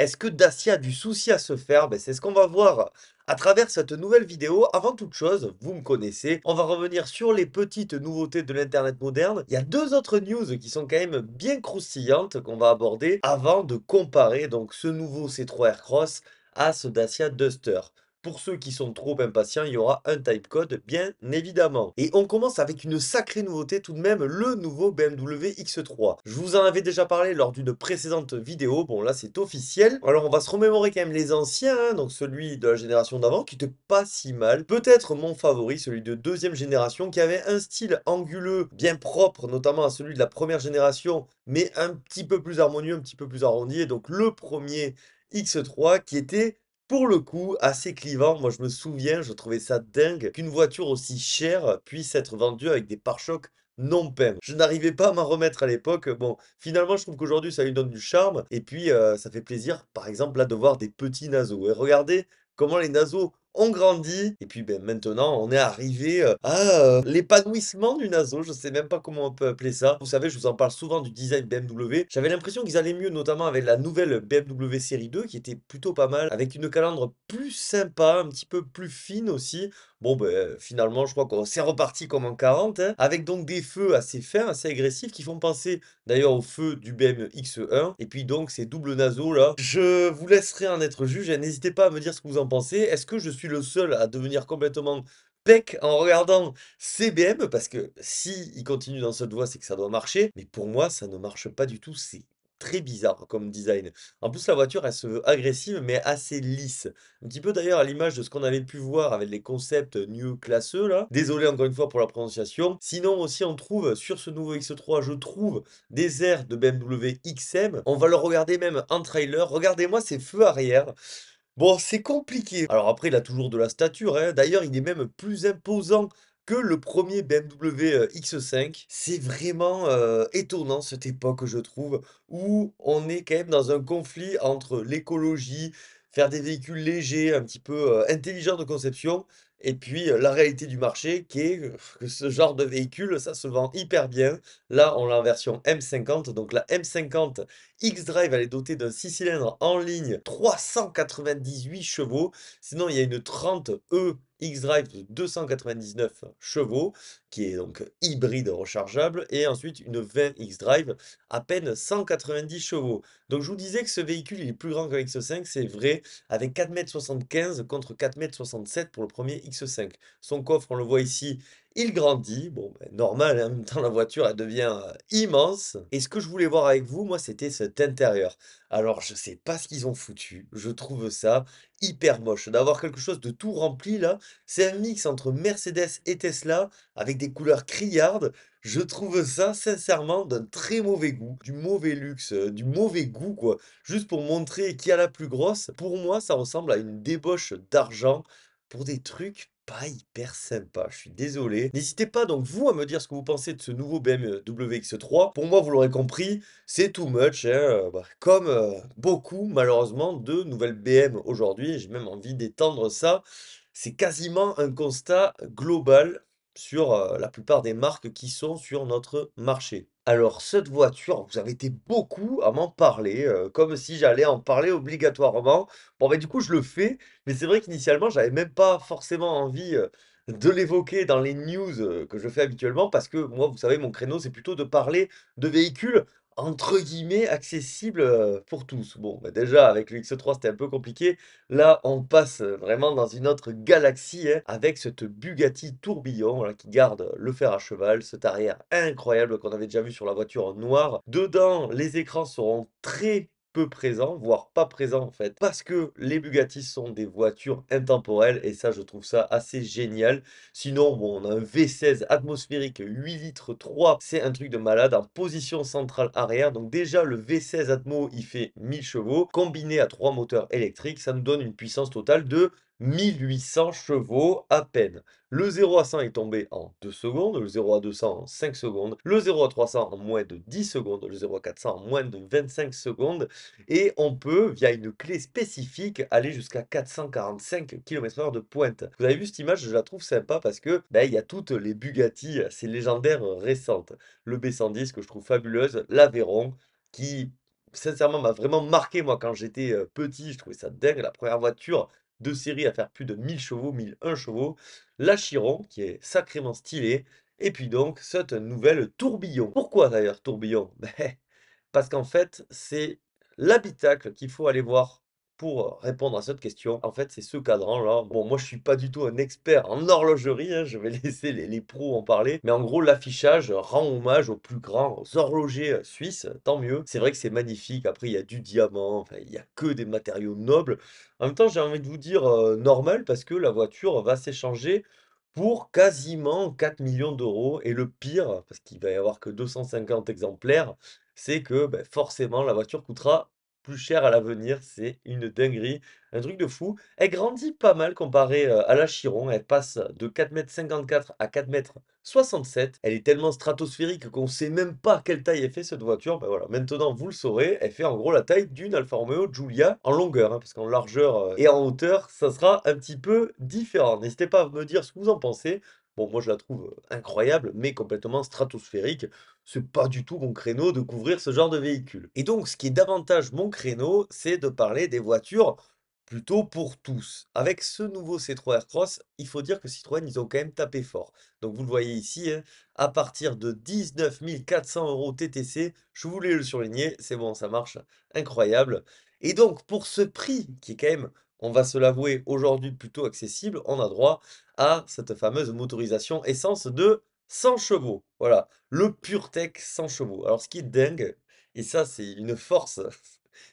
Est-ce que Dacia a du souci à se faire? C'est ce qu'on va voir à travers cette nouvelle vidéo. Avant toute chose, vous me connaissez, on va revenir sur les petites nouveautés de l'internet moderne. Il y a 2 autres news qui sont quand même bien croustillantes qu'on va aborder avant de comparer donc ce nouveau C3 Aircross à ce Dacia Duster. Pour ceux qui sont trop impatients, il y aura un typecode, bien évidemment. Et on commence avec une sacrée nouveauté tout de même, le nouveau BMW X3. Je vous en avais déjà parlé lors d'une précédente vidéo, bon là c'est officiel. Alors on va se remémorer quand même les anciens, hein, donc celui de la génération d'avant qui était pas si mal. Peut-être mon favori, celui de deuxième génération, qui avait un style anguleux bien propre, notamment à celui de la première génération, mais un petit peu plus harmonieux, un petit peu plus arrondi. Et donc le premier X3 qui était pour le coup, assez clivant. Moi, je me souviens, je trouvais ça dingue qu'une voiture aussi chère puisse être vendue avec des pare-chocs non peints. Je n'arrivais pas à m'en remettre à l'époque. Bon, finalement, je trouve qu'aujourd'hui, ça lui donne du charme. Et puis, ça fait plaisir, par exemple, là, de voir des petits naseaux. Et regardez comment les naseaux ont grandi. Et puis, maintenant, on est arrivé à l'épanouissement du naseau. Je sais même pas comment on peut appeler ça. Vous savez, je vous en parle souvent du design BMW. J'avais l'impression qu'ils allaient mieux, notamment avec la nouvelle BMW série 2, qui était plutôt pas mal, avec une calandre plus sympa, un petit peu plus fine aussi. Bon, finalement, je crois qu'on s'est reparti comme en 40, hein, avec donc des feux assez fins, assez agressifs, qui font penser d'ailleurs au feu du BM X1. Et puis donc ces doubles naseaux là. Je vous laisserai en être juge et n'hésitez pas à me dire ce que vous en pensez. Est-ce que je suis le seul à devenir complètement pec en regardant ces BM? Parce que si il continue dans cette voie, c'est que ça doit marcher. Mais pour moi, ça ne marche pas du tout. C'est très bizarre comme design. En plus, la voiture, elle se veut agressive, mais assez lisse. Un petit peu d'ailleurs à l'image de ce qu'on avait pu voir avec les concepts New classeux là. Désolé encore une fois pour la prononciation. Sinon aussi on trouve sur ce nouveau X3, je trouve des airs de BMW XM. On va le regarder même en trailer. Regardez-moi ces feux arrière. Bon, c'est compliqué. Alors après, il a toujours de la stature, hein. D'ailleurs, il est même plus imposant que le premier BMW X5. C'est vraiment étonnant cette époque, je trouve, où on est quand même dans un conflit entre l'écologie, faire des véhicules légers, un petit peu intelligents de conception, et puis la réalité du marché qui est que ce genre de véhicule, ça se vend hyper bien. Là, on l'a en version M50, donc la M50 X-Drive, elle est dotée d'un 6 cylindres en ligne, 398 chevaux. Sinon, il y a une 30E X-Drive de 299 chevaux, qui est donc hybride rechargeable, et ensuite une 20 X-Drive, à peine 190 chevaux. Donc je vous disais que ce véhicule, il est plus grand qu'un X5, c'est vrai, avec 4,75 m contre 4,67 m pour le premier X5. Son coffre, on le voit ici, il grandit, bon, normal, hein, en même temps la voiture elle devient immense. Et ce que je voulais voir avec vous, moi, c'était cet intérieur. Alors, je sais pas ce qu'ils ont foutu, je trouve ça hyper moche. D'avoir quelque chose de tout rempli là, c'est un mix entre Mercedes et Tesla, avec des couleurs criardes. Je trouve ça sincèrement d'un très mauvais goût, du mauvais luxe, du mauvais goût quoi. Juste pour montrer qui a la plus grosse. Pour moi, ça ressemble à une débauche d'argent pour des trucs pas hyper sympas, je suis désolé. N'hésitez pas donc vous à me dire ce que vous pensez de ce nouveau BMW X3. Pour moi, vous l'aurez compris, c'est too much, hein, comme beaucoup malheureusement de nouvelles BM aujourd'hui. J'ai même envie d'étendre ça. C'est quasiment un constat global sur la plupart des marques qui sont sur notre marché. Alors, cette voiture, vous avez été beaucoup à m'en parler, comme si j'allais en parler obligatoirement. Bon, du coup, je le fais, mais c'est vrai qu'initialement, j'avais même pas forcément envie, de l'évoquer dans les news, que je fais habituellement parce que moi, vous savez, mon créneau, c'est plutôt de parler de véhicules entre guillemets «accessibles», pour tous. Bon, déjà avec le X3, c'était un peu compliqué. Là, on passe, vraiment dans une autre galaxie, hein, avec cette Bugatti Tourbillon, voilà, qui garde le fer à cheval, cet arrière incroyable qu'on avait déjà vu sur la voiture en noir. Dedans, les écrans seront très peu présents, voire pas présents en fait, parce que les Bugatti sont des voitures intemporelles et ça, je trouve ça assez génial. Sinon, bon, on a un V16 atmosphérique 8 litres 3, c'est un truc de malade en position centrale arrière. Donc déjà, le V16 Atmo, il fait 1000 chevaux. Combiné à 3 moteurs électriques, ça nous donne une puissance totale de 1800 chevaux à peine. Le 0 à 100 est tombé en 2 secondes, le 0 à 200 en 5 secondes, le 0 à 300 en moins de 10 secondes, le 0 à 400 en moins de 25 secondes. Et on peut, via une clé spécifique, aller jusqu'à 445 km/h de pointe. Vous avez vu cette image, je la trouve sympa parce que il y a toutes les Bugatti, ces légendaires récentes. Le B110 que je trouve fabuleuse, l'Aveyron, qui sincèrement, m'a vraiment marqué, moi, quand j'étais, petit. Je trouvais ça dingue. La première voiture de série à faire plus de 1000 chevaux, 1001 chevaux, la Chiron, qui est sacrément stylée et puis donc cette nouvelle Tourbillon. Pourquoi d'ailleurs Tourbillon? Beh, parce qu'en fait, c'est l'habitacle qu'il faut aller voir pour, répondre à cette question. En fait, c'est ce cadran-là. Bon, moi, je suis pas du tout un expert en horlogerie, hein, je vais laisser les pros en parler. Mais en gros, l'affichage rend hommage aux plus grands horlogers, suisses, tant mieux. C'est vrai que c'est magnifique. Après, il y a du diamant, enfin, il y a que des matériaux nobles. En même temps, j'ai envie de vous dire, normal parce que la voiture va s'échanger pour quasiment 4 millions d'euros. Et le pire, parce qu'il va y avoir que 250 exemplaires, c'est que, beh, forcément la voiture coûtera plus cher à l'avenir. C'est une dinguerie, un truc de fou. Elle grandit pas mal comparée, à la Chiron. Elle passe de 4,54 m à 4,67 m. Elle est tellement stratosphérique qu'on sait même pas quelle taille elle fait cette voiture. Bah, voilà, maintenant vous le saurez, elle fait en gros la taille d'une Alfa Romeo Giulia en longueur, hein, parce qu'en largeur, et en hauteur, ça sera un petit peu différent. N'hésitez pas à me dire ce que vous en pensez. Bon, moi je la trouve, incroyable, mais complètement stratosphérique. C'est pas du tout mon créneau de couvrir ce genre de véhicule. Et donc, ce qui est davantage mon créneau, c'est de parler des voitures plutôt pour tous. Avec ce nouveau C3 Aircross, il faut dire que Citroën, ils ont quand même tapé fort. Donc, vous le voyez ici, hein, à partir de 19 400 € TTC, je voulais le surligner, c'est bon, ça marche, incroyable. Et donc, pour ce prix, qui est quand même, on va se l'avouer, aujourd'hui plutôt accessible, on a droit à cette fameuse motorisation essence de 100 chevaux. Voilà, le PureTech 100 chevaux. Alors, ce qui est dingue, et ça, c'est une force,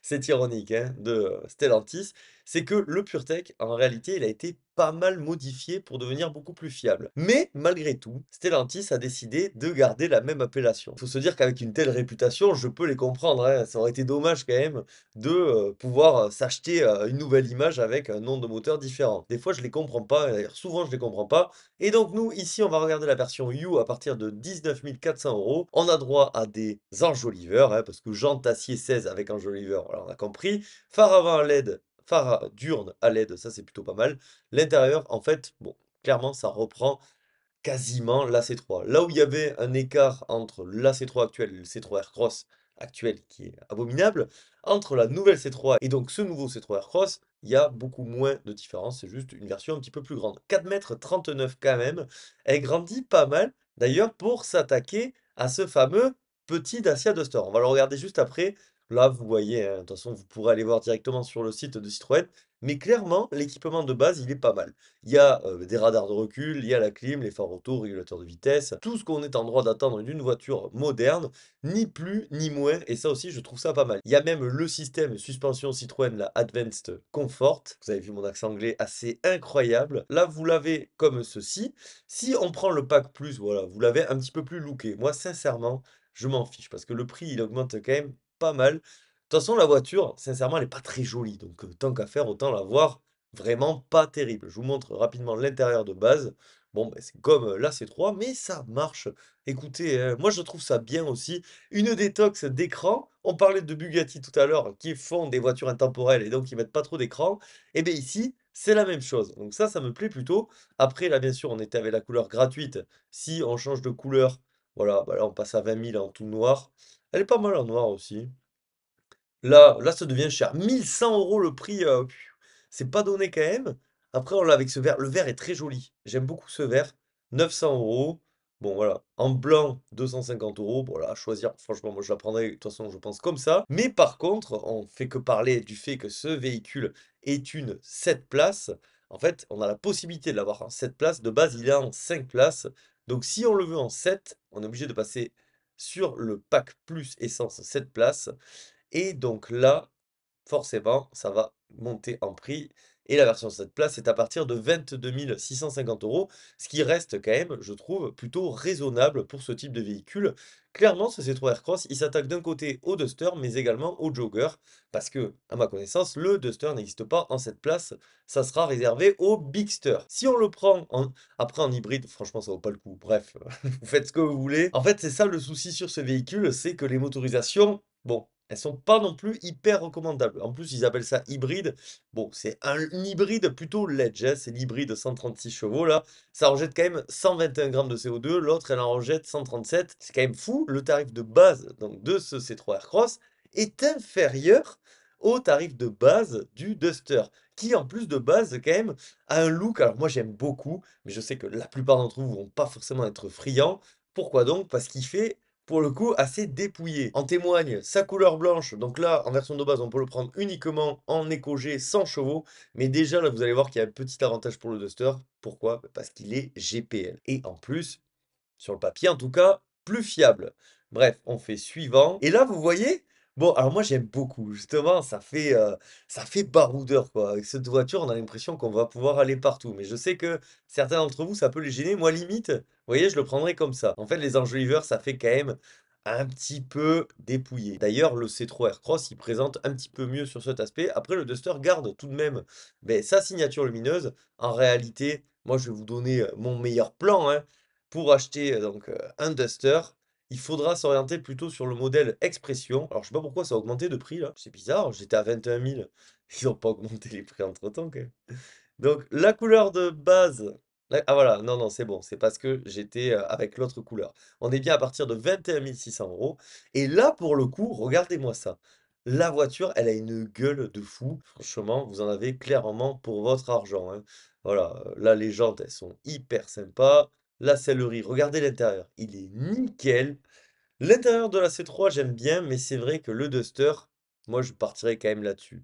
c'est ironique, hein, de Stellantis, c'est que le PureTech, en réalité, il a été pas mal modifié pour devenir beaucoup plus fiable. Mais malgré tout, Stellantis a décidé de garder la même appellation. Il faut se dire qu'avec une telle réputation, je peux les comprendre, hein. Ça aurait été dommage quand même de pouvoir s'acheter une nouvelle image avec un nom de moteur différent. Des fois, je les comprends pas, d'ailleurs souvent je les comprends pas. Et donc nous, ici, on va regarder la version U à partir de 19 400 €. On a droit à des enjoliveurs, hein, parce que jante acier 16 avec enjoliveur, voilà, on a compris. Phare avant à LED, phare diurne à LED, ça c'est plutôt pas mal. L'intérieur, en fait, bon, clairement, ça reprend quasiment l'AC3. Là où il y avait un écart entre l'AC3 actuel et le C3 Aircross actuel, qui est abominable, entre la nouvelle C3 et donc ce nouveau C3 Aircross, il y a beaucoup moins de différence, c'est juste une version un petit peu plus grande. 4,39 m quand même, elle grandit pas mal, d'ailleurs pour s'attaquer à ce fameux petit Dacia Duster. On va le regarder juste après. Là, vous voyez, hein, de toute façon, vous pourrez aller voir directement sur le site de Citroën, mais clairement, l'équipement de base, il est pas mal. Il y a, des radars de recul, il y a la clim, les phares auto, régulateur de vitesse, tout ce qu'on est en droit d'attendre d'une voiture moderne, ni plus ni moins, et ça aussi je trouve ça pas mal. Il y a même le système suspension Citroën, la Advanced Comfort, vous avez vu mon accent anglais assez incroyable. Là, vous l'avez comme ceci. Si on prend le pack plus, voilà, vous l'avez un petit peu plus looké. Moi, sincèrement, je m'en fiche parce que le prix, il augmente quand même pas mal. De toute façon, la voiture, sincèrement, elle est pas très jolie, donc tant qu'à faire, autant la voir vraiment pas terrible. Je vous montre rapidement l'intérieur de base. Bon, bah, c'est comme la C3, mais ça marche. Écoutez, moi je trouve ça bien aussi. Une détox d'écran. On parlait de Bugatti tout à l'heure, qui font des voitures intemporelles et donc qui mettent pas trop d'écran. Et bien ici, c'est la même chose. Donc ça me plaît plutôt. Après, là, bien sûr, on était avec la couleur gratuite. Si on change de couleur, voilà, bah là, on passe à 20 000 en tout noir. Elle est pas mal en noir aussi. Là, ça devient cher. 1 100 € le prix, c'est pas donné quand même. Après, on l'a avec ce vert. Le vert est très joli. J'aime beaucoup ce vert. 900 €. Bon, voilà. En blanc, 250 €. Bon, là, à choisir. Franchement, moi, je la prendrais, de toute façon, je pense comme ça. Mais par contre, on fait que parler du fait que ce véhicule est une 7 places. En fait, on a la possibilité de l'avoir en 7 places. De base, il est en 5 places. Donc, si on le veut en 7, on est obligé de passer sur le pack plus essence 7 places. Et donc là, forcément, ça va monter en prix et la version 7 places est à partir de 22 650 €, ce qui reste quand même, je trouve, plutôt raisonnable pour ce type de véhicule. Clairement, ce C3 Aircross, il s'attaque d'un côté au Duster, mais également au Jogger, parce que, à ma connaissance, le Duster n'existe pas en 7 places, ça sera réservé au Bigster. Si on le prend après en hybride, franchement, ça vaut pas le coup. Bref, vous faites ce que vous voulez. En fait, c'est ça le souci sur ce véhicule, c'est que les motorisations, bon, elles sont pas non plus hyper recommandables. En plus, ils appellent ça hybride. Bon, c'est un hybride plutôt ledge, hein, c'est l'hybride 136 chevaux là. Ça rejette quand même 121 grammes de CO2, l'autre elle en rejette 137. C'est quand même fou le tarif de base donc, de ce C3 Aircross. est inférieur au tarif de base du Duster, qui en plus de base quand même a un look, alors moi j'aime beaucoup, mais je sais que la plupart d'entre vous vont pas forcément être friands. Pourquoi donc? Parce qu'il fait pour le coup assez dépouillé. En témoigne sa couleur blanche, donc là en version de base on peut le prendre uniquement en éco G sans chevaux, mais déjà là vous allez voir qu'il y a un petit avantage pour le Duster. Pourquoi? Bah, parce qu'il est GPL. Et en plus, sur le papier en tout cas, plus fiable. Bref, on fait suivant. Et là, vous voyez? Bon, alors moi j'aime beaucoup, justement, ça fait baroudeur, quoi. Avec cette voiture, on a l'impression qu'on va pouvoir aller partout. Mais je sais que certains d'entre vous, ça peut les gêner. Moi, limite, vous voyez, je le prendrais comme ça. En fait, les enjoliveurs, ça fait quand même un petit peu dépouillé. D'ailleurs, le C3 Aircross, il présente un petit peu mieux sur cet aspect. Après, le Duster garde tout de même sa signature lumineuse. En réalité, moi, je vais vous donner mon meilleur plan, hein. Pour acheter un Duster, il faudra s'orienter plutôt sur le modèle Expression. Alors, je sais pas pourquoi ça a augmenté de prix là. C'est bizarre, j'étais à 21 000. Ils n'ont pas augmenté les prix entre-temps quand même. Donc, la couleur de base. Ah voilà, non, non, c'est bon. C'est parce que j'étais avec l'autre couleur. On est bien à partir de 21 600 euros. Et là, pour le coup, regardez-moi ça. La voiture, elle a une gueule de fou. Franchement, vous en avez clairement pour votre argent, hein. Voilà, là, les jantes, elles sont hyper sympas. La sellerie, regardez l'intérieur. Il est nickel. L'intérieur de la C3, j'aime bien, mais c'est vrai que le Duster, moi, je partirais quand même là-dessus.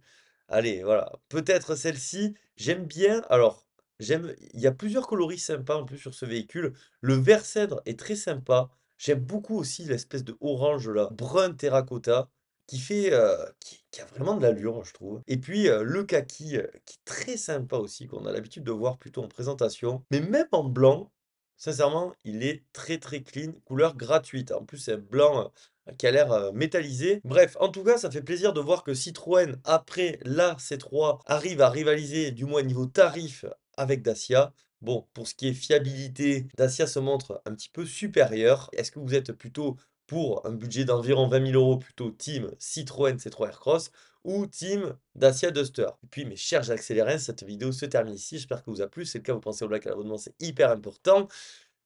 Allez, voilà. Peut-être celle-ci, j'aime bien. Alors, il y a plusieurs coloris sympas en plus sur ce véhicule. Le vert cèdre est très sympa. J'aime beaucoup aussi l'espèce de orange là, brun terracotta, qui a vraiment de l'allure, je trouve. Et puis le kaki, qui est très sympa aussi, qu'on a l'habitude de voir plutôt en présentation. Mais même en blanc, sincèrement, il est très très clean, couleur gratuite. En plus, c'est un blanc qui a l'air métallisé. Bref, en tout cas, ça fait plaisir de voir que Citroën, après la C3, arrive à rivaliser, du moins niveau tarif, avec Dacia. Bon, pour ce qui est fiabilité, Dacia se montre un petit peu supérieur. Est-ce que vous êtes plutôt pour un budget d'environ 20 000 euros, plutôt team Citroën C3 Aircross ou team Dacia Duster? Et puis, mes chers accélérés, cette vidéo se termine ici. J'espère que vous a plu. Si c'est le cas, vous pensez au like et à l'abonnement, c'est hyper important.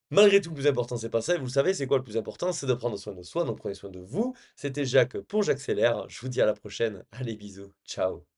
Malgré tout, le plus important, c'est pas ça. Et vous le savez, c'est quoi le plus important? C'est de prendre soin de soi. Donc, prenez soin de vous. C'était Jacques pour J'accélère. Je vous dis à la prochaine. Allez, bisous. Ciao.